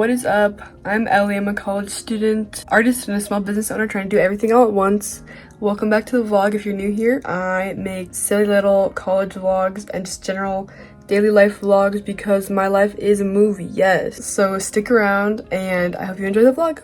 what is up? I'm Ellie. I'm a college student, artist, and a small business owner trying to do everything all at once. Welcome back to the vlog if you're new here. I make silly little college vlogs and just general daily life vlogs because my life is a movie, yes. So stick around and I hope you enjoy the vlog.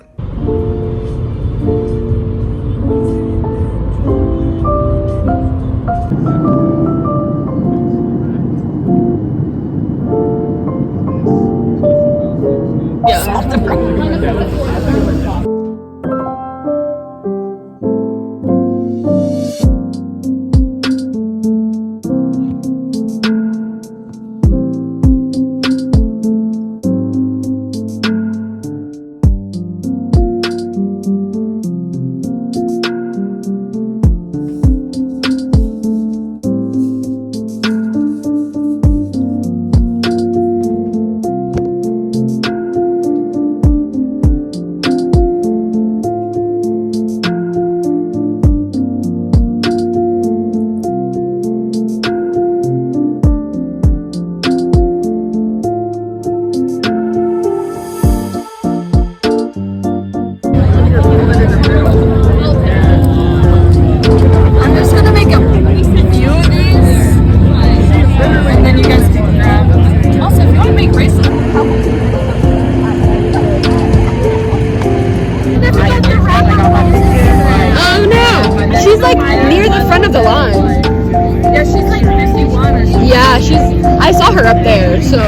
I saw her up there, so.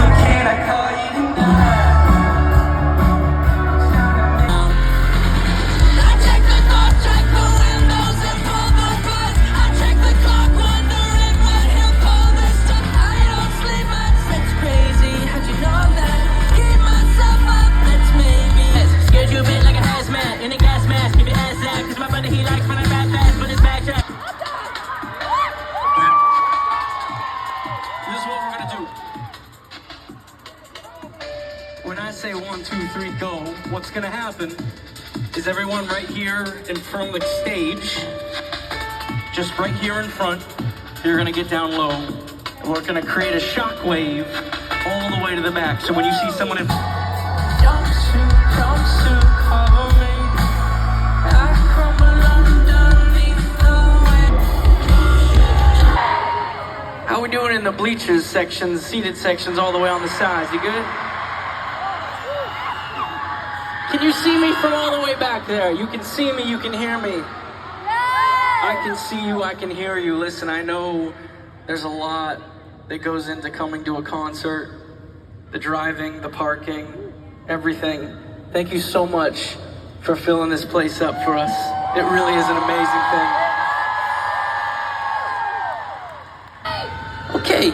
When I say 1, 2, 3, go, what's gonna happen is everyone right here in front of the stage, just right here in front, you're gonna get down low. We're gonna create a shock wave all the way to the back. So when you see someone in jumpsuit, cover me. I crumble underneath the weight. How we doing in the bleachers sections, seated sections, all the way on the sides? You good? Can you see me from all the way back there? You can see me, you can hear me. I can see you, I can hear you. Listen, I know there's a lot that goes into coming to a concert. The driving, the parking, everything. Thank you so much for filling this place up for us. It really is an amazing thing. Okay.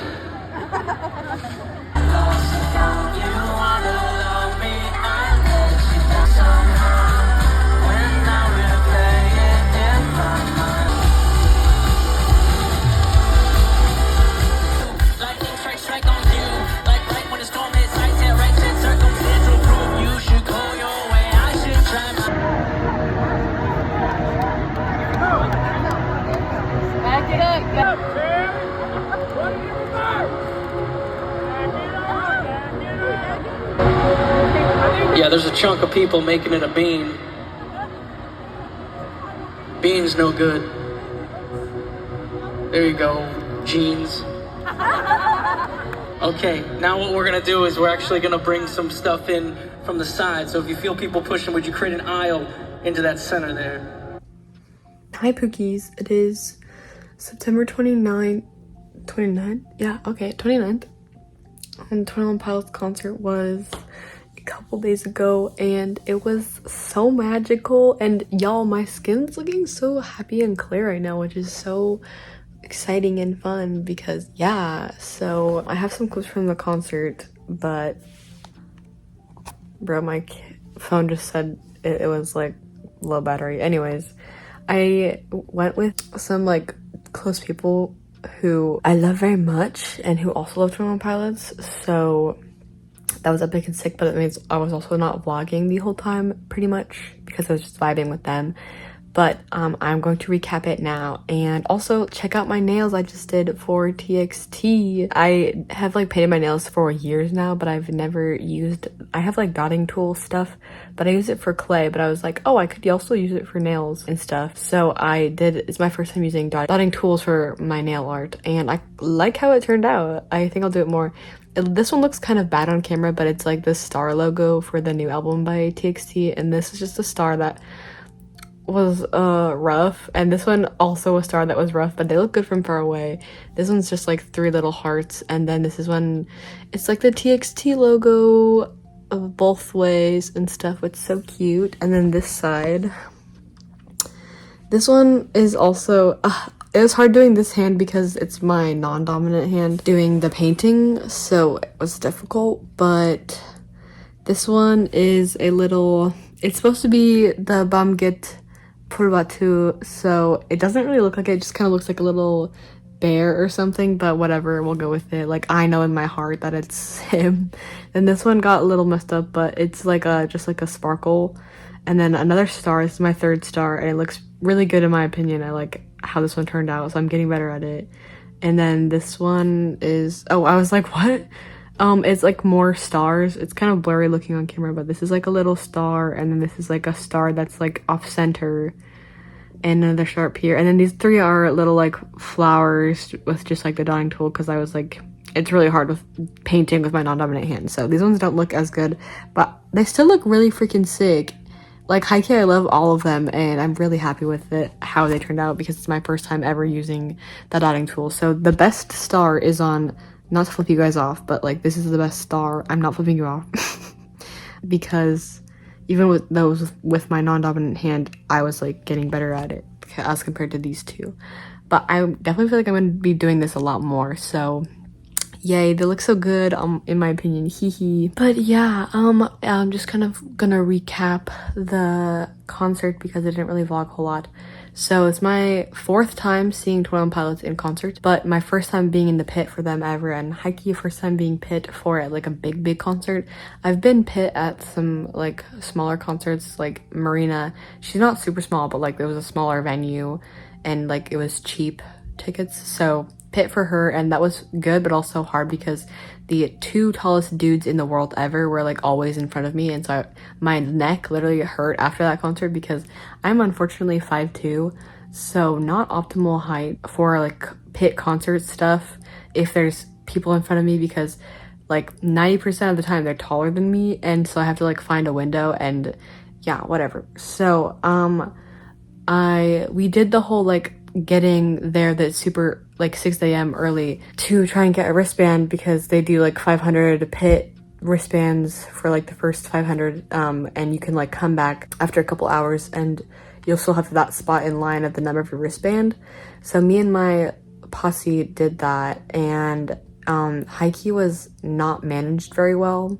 Yeah, there's a chunk of people making it a bean. Bean's no good. There you go, jeans. Okay, now what we're gonna do is we're actually gonna bring some stuff in from the side. So if you feel people pushing, would you create an aisle into that center there? Hi Pookies, it is September 29th. Yeah, okay, 29th. And 21 Pilots concert was a couple days ago and it was so magical, and y'all, my skin's looking so happy and clear right now, which is so exciting and fun because yeah. So I have some clips from the concert, but bro, my phone just said it was like low battery. Anyways, I went with some like close people who I love very much and who also love 21 Pilots, so that was epic and sick. But it means I was also not vlogging the whole time pretty much because I was just vibing with them. but I'm going to recap it now. And also check out my nails I just did for TXT. I have like painted my nails for years now, but I've never used, I have like dotting tool stuff, but I use it for clay. But I was like, oh, I could also use it for nails and stuff. So I did, it's my first time using dotting tools for my nail art, and I like how it turned out. I think I'll do it more. This one looks kind of bad on camera, but it's like the star logo for the new album by TXT, and this is just a star that was rough, and this one also a star that was rough, but they look good from far away. This one's just like 3 little hearts, and then this is one, it's like the TXT logo of both ways and stuff. It's so cute. And then this side, this one is also it was hard doing this hand because it's my non-dominant hand doing the painting, so it was difficult. But this one is a little, it's supposed to be the 𝒻𝓇𝒾𝑒𝓃𝒹, so it doesn't really look like it. It just kind of looks like a little bear or something, but whatever, we'll go with it. Like, I know in my heart that it's him. And this one got a little messed up, but it's like a just like a sparkle. And then another star, this is my 3rd star, and it looks really good in my opinion. I like how this one turned out, so I'm getting better at it. And then this one is, oh, I was like, what? It's like more stars. It's kind of blurry looking on camera, but this is like a little star, and then this is like a star that's like off center, and another star up here. And then these 3 are little like flowers with just like the dotting tool, because I was like, it's really hard with painting with my non-dominant hand. So these ones don't look as good, but they still look really freaking sick. Like, high-key, I love all of them, and I'm really happy with it, how they turned out, because it's my first time ever using the dotting tool. So the best star is on, not to flip you guys off, but like, this is the best star. I'm not flipping you off because even with those with my non-dominant hand, I was like getting better at it as compared to these 2. But I definitely feel like I'm going to be doing this a lot more, so yay, they look so good, in my opinion, hee hee. But yeah, I'm just kind of gonna recap the concert because I didn't really vlog a whole lot. So it's my 4th time seeing 21 Pilots in concert, but my first time being in the pit for them ever, and high-key first time being pit for like a big concert. I've been pit at some like smaller concerts, like Marina. She's not super small, but like it was a smaller venue, and like it was cheap tickets, so pit for her, and that was good but also hard because the 2 tallest dudes in the world ever were like always in front of me, and so my neck literally hurt after that concert because I'm unfortunately 5'2", so not optimal height for like pit concert stuff if there's people in front of me, because like 90% of the time they're taller than me, and so I have to like find a window, and yeah, whatever. So we did the whole like getting there that's super like 6 a.m. early to try and get a wristband, because they do like 500 pit wristbands for like the first 500, and you can like come back after a couple hours and you'll still have that spot in line at the number of your wristband. So me and my posse did that, and high-key was not managed very well.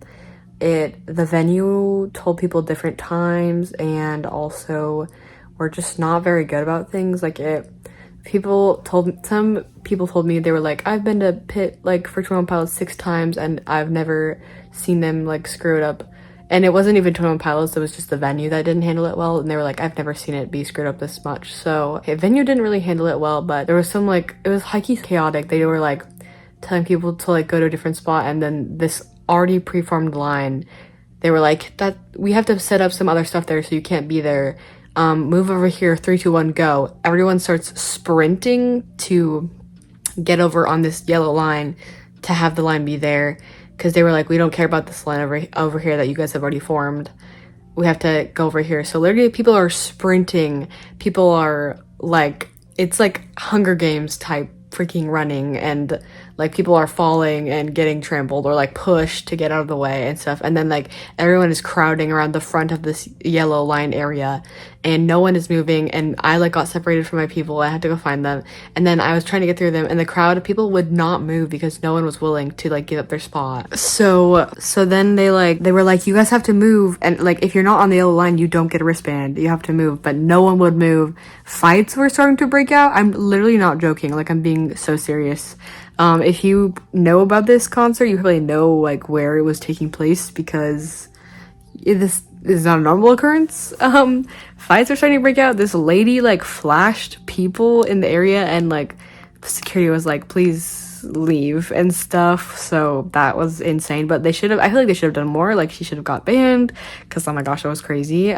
The venue told people different times, and also were just not very good about things. Like some people told me, they were like, I've been to pit like for 21 Pilots 6 times and I've never seen them like screw it up. And it wasn't even 21 Pilots, it was just the venue that didn't handle it well, and they were like, I've never seen it be screwed up this much. So venue didn't really handle it well, but there was some like, it was high-key chaotic. They were like telling people to like go to a different spot, and then this already preformed line, they were like, that we have to set up some other stuff there, so you can't be there. Move over here, 3, 2, 1, go. Everyone starts sprinting to get over on this yellow line to have the line be there, because they were like, we don't care about this line over here that you guys have already formed. We have to go over here. So literally people are sprinting. People are like, it's like Hunger Games type freaking running, and like people are falling and getting trampled or like pushed to get out of the way and stuff. And then like everyone is crowding around the front of this yellow line area, and no one is moving, and I like got separated from my people. I had to go find them, and then I was trying to get through them, and the crowd of people would not move because no one was willing to like give up their spot. So then they were like, you guys have to move, and like if you're not on the yellow line you don't get a wristband, you have to move. But no one would move. Fights were starting to break out. I'm literally not joking, like I'm being so serious. If you know about this concert, you probably know like where it was taking place, because is not a normal occurrence. Fights are starting to break out. This lady like flashed people in the area, and like security was like, please leave and stuff. So that was insane. But I feel like they should have done more. Like, she should have got banned, because oh my gosh, it was crazy.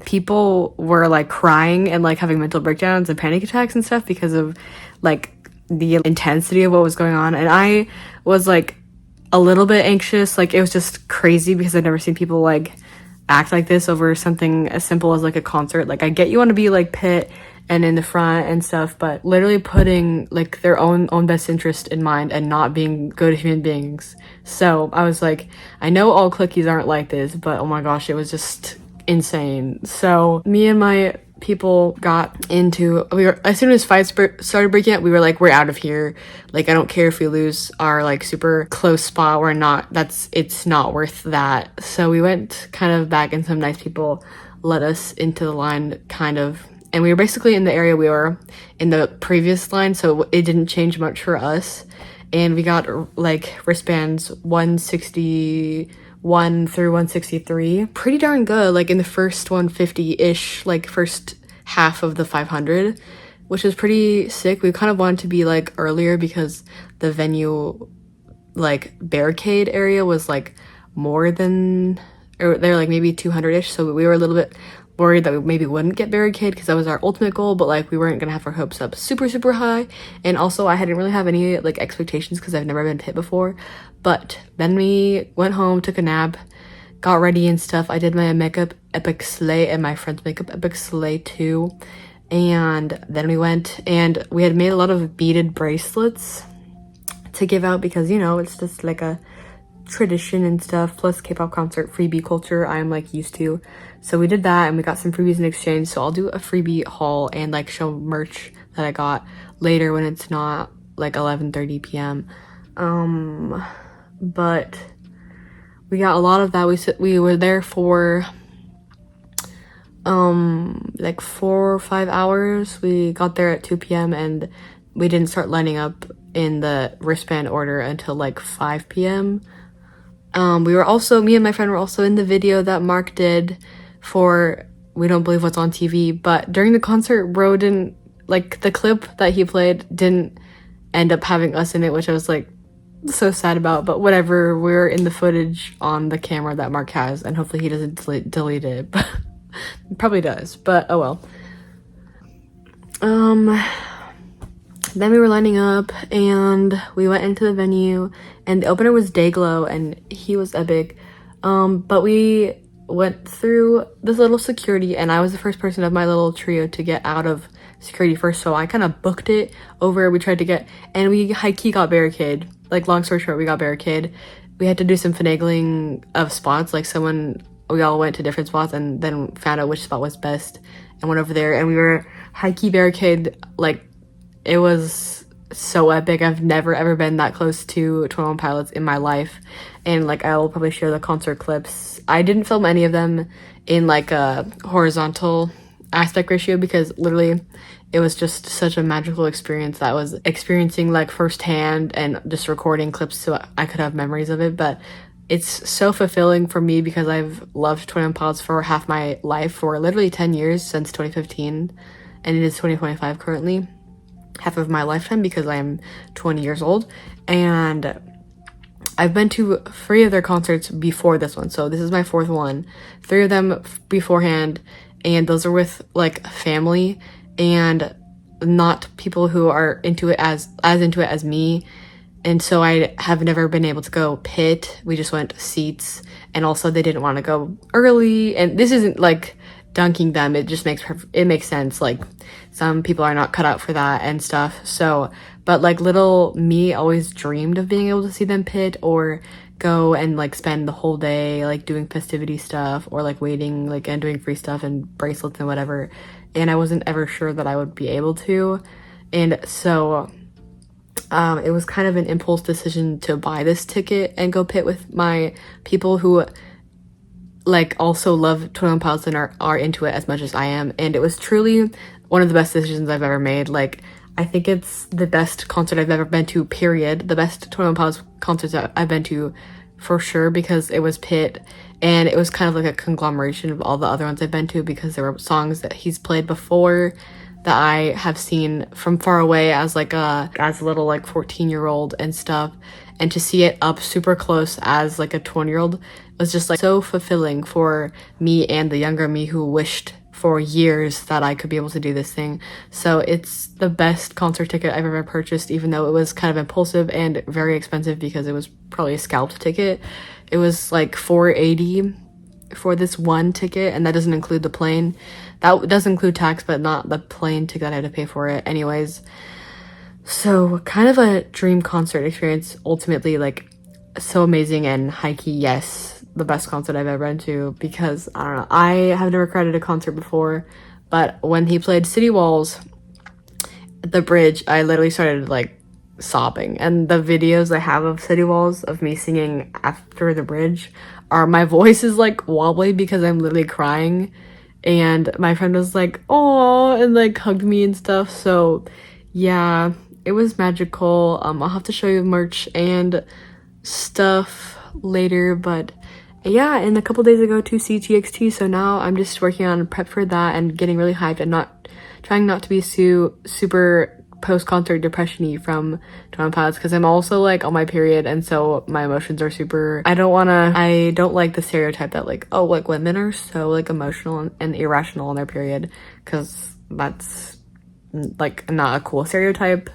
People were like crying and like having mental breakdowns and panic attacks and stuff because of like the intensity of what was going on. And I was like a little bit anxious. Like, it was just crazy because I've never seen people like act like this over something as simple as like a concert. Like, I get you want to be like pit and in the front and stuff, but literally putting like their own best interest in mind and not being good human beings. So I was like, I know all cliquies aren't like this, but oh my gosh, it was just insane. So me and my people got into, as soon as fights started breaking out, we were like, we're out of here. Like, I don't care if we lose our like super close spot, we're not, it's not worth that. So we went kind of back, and some nice people let us into the line kind of. And we were basically in the area we were in the previous line, so it didn't change much for us. And we got like wristbands 161 through 163. Pretty darn good, like in the first 150-ish, like first half of the 500, which was pretty sick. We kind of wanted to be like earlier because the venue like barricade area was like more than, or they're like maybe 200-ish, so we were a little bit worried that we maybe wouldn't get barricade because that was our ultimate goal, but like we weren't gonna have our hopes up super high. And also I hadn't really have any like expectations because I've never been pit before. But then we went home, took a nap, got ready and stuff. I did my makeup epic slay and my friend's makeup epic slay too. And then we went, and we had made a lot of beaded bracelets to give out because, you know, it's just like a tradition and stuff, plus K-pop concert freebie culture I'm like used to. So we did that, and we got some freebies in exchange. So I'll do a freebie haul and like show merch that I got later when it's not like 11:30 p.m. But we got a lot of that. We were there for like 4 or 5 hours. We got there at 2 p.m. and we didn't start lining up in the wristband order until like 5 p.m. We were also, me and my friend were also in the video that Mark did for We Don't Believe What's on TV, but during the concert, bro didn't, like, the clip that he played didn't end up having us in it, which I was like so sad about, but whatever, we're in the footage on the camera that Mark has, and hopefully he doesn't delete it, but probably does, but oh well. Then we were lining up and we went into the venue, and the opener was 𝒽𝓁𝑒 and he was epic. But we went through this little security, and I was the first person of my little trio to get out of security first, so I kind of booked it over. We tried to get, and we high-key got barricade. Like, long story short, we got barricade. We had to do some finagling of spots, like we all went to different spots and then found out which spot was best and went over there, and we were high-key barricade. Like, it was so epic. I've never ever been that close to 21 Pilots in my life, and like I will probably share the concert clips. I didn't film any of them in like a horizontal aspect ratio because literally it was just such a magical experience that I was experiencing like firsthand, and just recording clips so I could have memories of it. But it's so fulfilling for me because I've loved 21 Pilots for half my life, for literally 10 years, since 2015, and it is 2025 currently. Half of my lifetime because I am 20 years old, and I've been to 3 of their concerts before this one, so this is my 4th one. 3 of them beforehand, and those are with like family and not people who are into it as into it as me. And so I have never been able to go pit. We just went seats, and also they didn't want to go early, and this isn't like dunking them, it just makes sense. Like, some people are not cut out for that and stuff. So, but like little me always dreamed of being able to see them pit or go and like spend the whole day like doing festivity stuff or like waiting like and doing free stuff and bracelets and whatever, and I wasn't ever sure that I would be able to. And so it was kind of an impulse decision to buy this ticket and go pit with my people who like also love 21 Pilots and are into it as much as I am. And it was truly one of the best decisions I've ever made. Like, I think it's the best concert I've ever been to, period. The best 21 Pilots concerts that I've been to, for sure because it was Pitt, and it was kind of like a conglomeration of all the other ones I've been to because there were songs that he's played before that I have seen from far away as a little like 14-year-old and stuff, and to see it up super close as like a 20-year-old was just like so fulfilling for me and the younger me who wished for years that I could be able to do this thing. So it's the best concert ticket I've ever purchased, even though it was kind of impulsive and very expensive because it was probably a scalped ticket. It was like $480 for this one ticket, and that doesn't include the plane. That does include tax, but not the plane ticket. I had to pay for it anyways. So kind of a dream concert experience, ultimately, like so amazing, and high-key, yes, the best concert I've ever been to, because I don't know, I have never cried at a concert before, but when he played City Walls at the bridge, I literally started like sobbing. And the videos I have of City Walls of me singing after the bridge are, my voice is like wobbly because I'm literally crying, and my friend was like, oh, and like hugged me and stuff. So yeah, it was magical. I'll have to show you merch and stuff later, but yeah, and a couple days ago to see TXT, so now I'm just working on prep for that and getting really hyped and trying not to be super post-concert depression-y from 21 Pilots, because I'm also like on my period, and so my emotions are super, I don't like the stereotype that like, oh, like women are so like emotional and irrational on their period, because that's like not a cool stereotype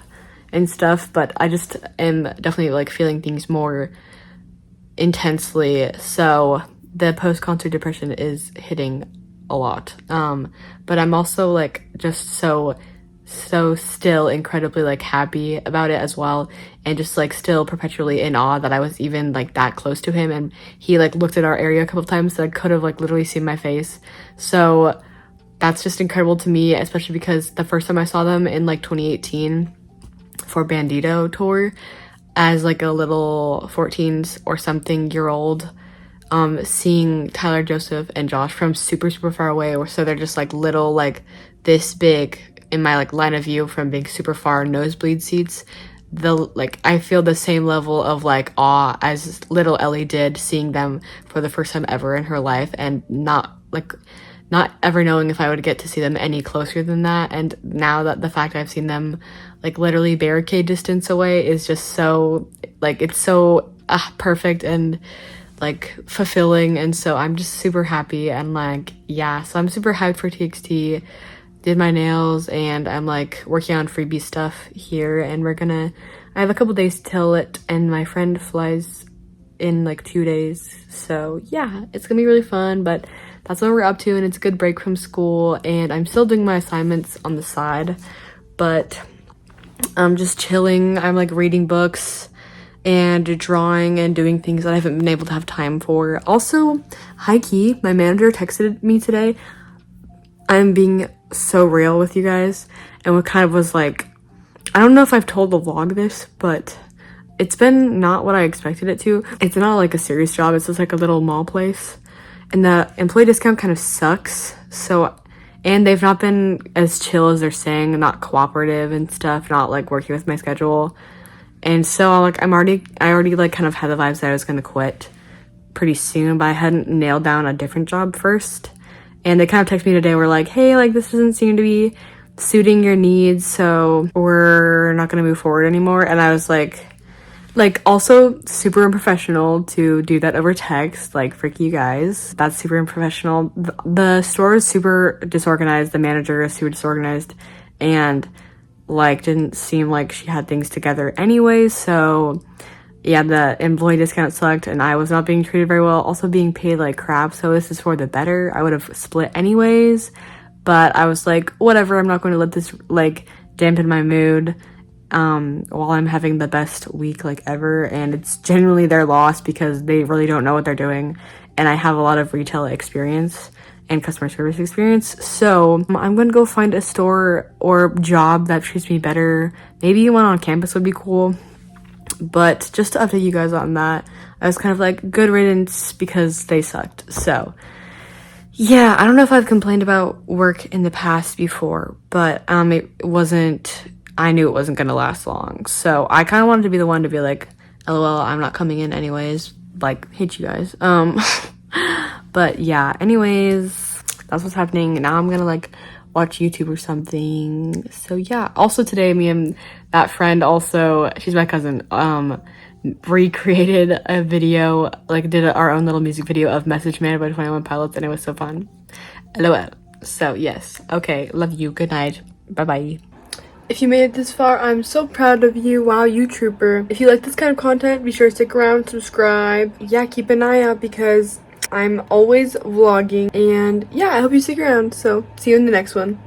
and stuff, but I just am definitely like feeling things more intensely, so the post-concert depression is hitting a lot, but I'm also like just so still incredibly like happy about it as well, and just like still perpetually in awe that I was even like that close to him, and he like looked at our area a couple of times that I could have like literally seen my face. So that's just incredible to me, especially because the first time I saw them in like 2018 for Bandito tour as like a little 14s or something year old, seeing Tyler, Joseph, and Josh from super far away, or so they're just like little like this big in my like line of view from being super far nosebleed seats. I feel the same level of like awe as little Ellie did seeing them for the first time ever in her life, and not ever knowing if I would get to see them any closer than that. And now that the fact I've seen them like literally barricade distance away is just so like, it's so perfect and like fulfilling, and so I'm just super happy. And like, yeah, so I'm super hyped for TXT. Did my nails, and I'm like working on freebie stuff here, and I have a couple days till it, and my friend flies in like 2 days, so yeah, it's gonna be really fun. But that's what we're up to, and it's a good break from school, and I'm still doing my assignments on the side, but I'm just chilling. I'm like reading books and drawing and doing things that I haven't been able to have time for. Also, high-key, my manager texted me today. I'm being so real with you guys, and what kind of was like, I don't know if I've told the vlog this, but it's been not what I expected it to. It's not like a serious job, it's just like a little mall place, and the employee discount kind of sucks. So, and they've not been as chill as they're saying, not cooperative and stuff, not like working with my schedule. And so like I already like kind of had the vibes that I was gonna quit pretty soon, but I hadn't nailed down a different job first. And they kind of texted me today, we're like, hey, like this doesn't seem to be suiting your needs, so we're not gonna move forward anymore. And I was like also super unprofessional to do that over text, like frick you guys, that's super unprofessional. The store is super disorganized, the manager is super disorganized, and like didn't seem like she had things together anyway. So yeah, the employee discount sucked, and I was not being treated very well, also being paid like crap. So this is for the better. I would have split anyways, but I was like, whatever, I'm not going to let this like dampen my mood while I'm having the best week like ever. And it's genuinely their loss because they really don't know what they're doing, and I have a lot of retail experience and customer service experience. So I'm gonna go find a store or job that treats me better. Maybe one on campus would be cool. But just to update you guys on that, I was kind of like, good riddance, because they sucked. So yeah, I don't know if I've complained about work in the past before, but I knew it wasn't gonna last long. So I kind of wanted to be the one to be like, LOL, I'm not coming in anyways, like hate you guys. But yeah, anyways, that's what's happening. Now I'm gonna like watch YouTube or something. So yeah, also today me and that friend, also she's my cousin, recreated a video, like did our own little music video of Message Man by 21 Pilots, and it was so fun. LOL. So yes, okay, love you, good night, bye bye. If you made it this far, I'm so proud of you. Wow, you trooper. If you like this kind of content, be sure to stick around, subscribe. Yeah, keep an eye out because I'm always vlogging, and yeah, I hope you stick around. So see you in the next one.